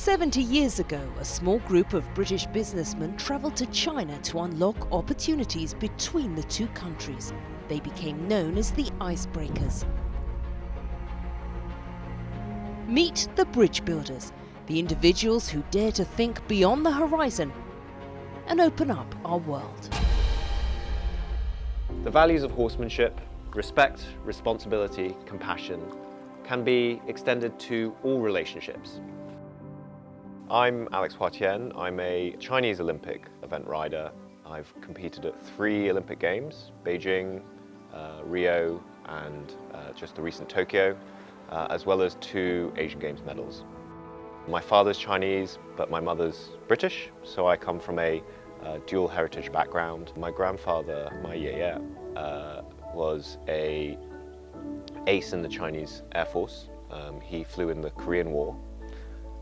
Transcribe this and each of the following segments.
70 years ago, a small group of British businessmen travelled to China to unlock opportunities between the two countries. They became known as the icebreakers. Meet the bridge builders, the individuals who dare to think beyond the horizon and open up our world. The values of horsemanship, respect, responsibility, compassion, can be extended to all relationships. I'm Alex Huatien. I'm a Chinese Olympic event rider. I've competed at 3 Olympic Games, Beijing, Rio, and just the recent Tokyo, as well as 2 Asian Games medals. My father's Chinese, but my mother's British, so I come from a dual heritage background. My grandfather, my yeye, was an ace in the Chinese Air Force. He flew in the Korean War.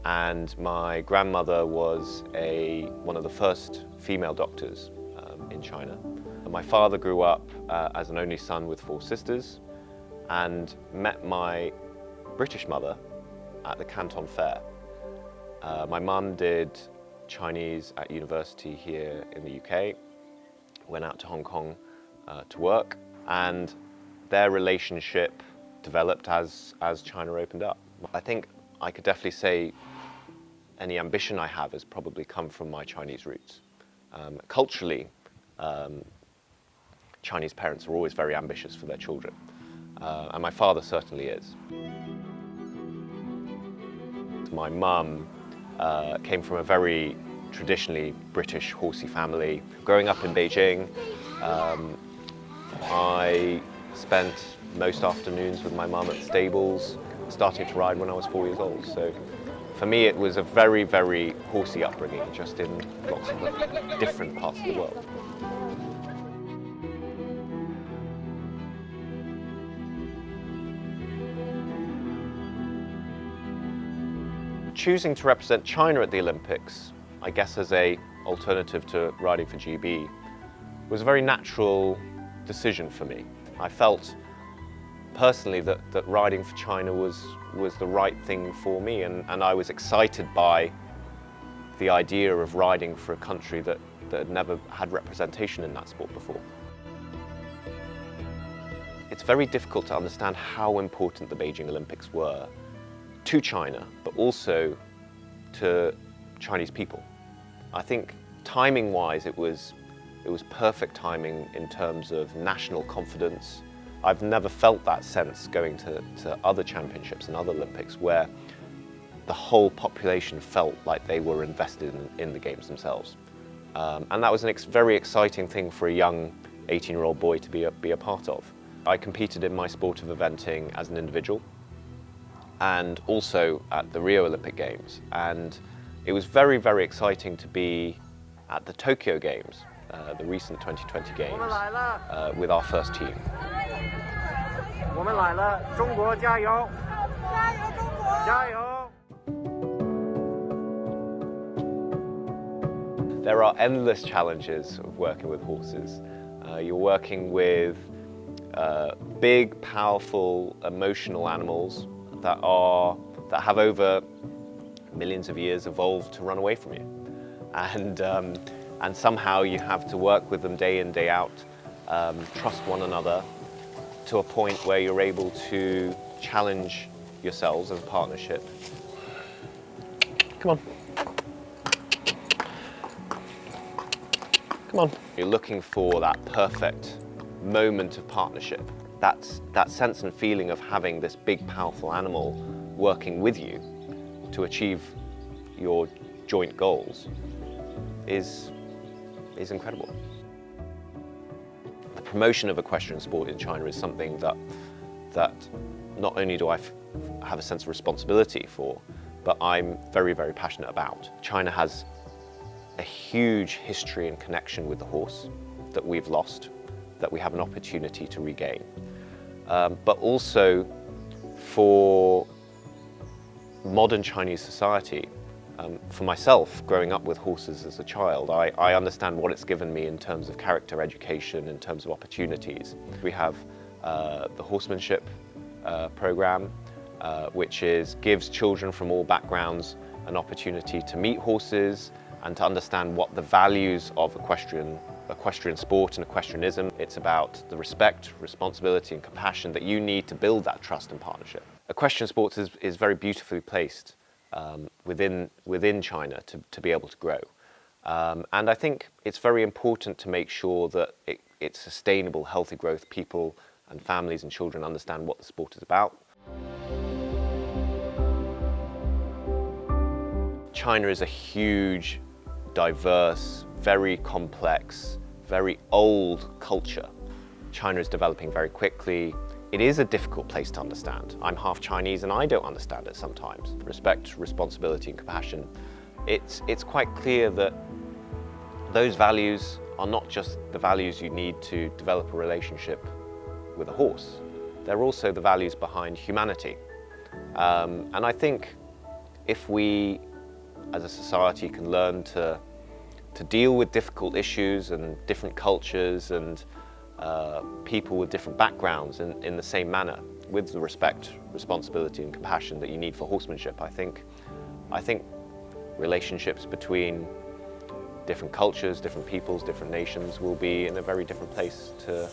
And my grandmother was one of the first female doctors in China. And my father grew up as an only son with 4 sisters and met my British mother at the Canton Fair. My mum did Chinese at university here in the UK, went out to Hong Kong to work, and their relationship developed as China opened up. I think I could definitely say any ambition I have has probably come from my Chinese roots. Culturally, Chinese parents are always very ambitious for their children, and my father certainly is. My mum came from a very traditionally British horsey family. Growing up in Beijing, I spent most afternoons with my mum at the stables, starting to ride when I was 4 years old. So for me, it was a very, very horsey upbringing, just in lots of different parts of the world. Choosing to represent China at the Olympics, I guess as an alternative to riding for GB, was a very natural decision for me. I felt personally that riding for China was the right thing for me, and I was excited by the idea of riding for a country that had never had representation in that sport before. It's very difficult to understand how important the Beijing Olympics were to China, but also to Chinese people. I think timing-wise it was perfect timing in terms of national confidence. I've never felt that sense going to other championships and other Olympics where the whole population felt like they were invested in the games themselves. And that was a very exciting thing for a young 18-year-old boy to be a part of. I competed in my sport of eventing as an individual and also at the Rio Olympic Games. And it was very, very exciting to be at the Tokyo Games, the recent 2020 Games, with our first team. There are endless challenges of working with horses. You're working with big, powerful, emotional animals that have over millions of years evolved to run away from you. And somehow you have to work with them day in, day out, trust one another to a point where you're able to challenge yourselves as a partnership. Come on. Come on. You're looking for that perfect moment of partnership. That sense and feeling of having this big, powerful animal working with you to achieve your joint goals is incredible. The promotion of equestrian sport in China is something that not only do I have a sense of responsibility for, but I'm very, very passionate about. China has a huge history and connection with the horse that we've lost, that we have an opportunity to regain. But also for modern Chinese society, for myself, growing up with horses as a child, I understand what it's given me in terms of character education, in terms of opportunities. We have the horsemanship program, which gives children from all backgrounds an opportunity to meet horses and to understand what the values of equestrian sport and equestrianism. It's about the respect, responsibility and compassion that you need to build that trust and partnership. Equestrian sports is very beautifully placed within China to be able to grow. And I think it's very important to make sure that it's sustainable, healthy growth. People and families and children understand what the sport is about. China is a huge, diverse, very complex, very old culture. China is developing very quickly. It is a difficult place to understand. I'm half Chinese and I don't understand it sometimes. Respect, responsibility and compassion. It's quite clear that those values are not just the values you need to develop a relationship with a horse. They're also the values behind humanity. And I think if we, as a society, can learn to deal with difficult issues and different cultures and people with different backgrounds in the same manner, with the respect, responsibility and compassion that you need for horsemanship, I think relationships between different cultures, different peoples, different nations will be in a very different place to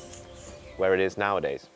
where it is nowadays.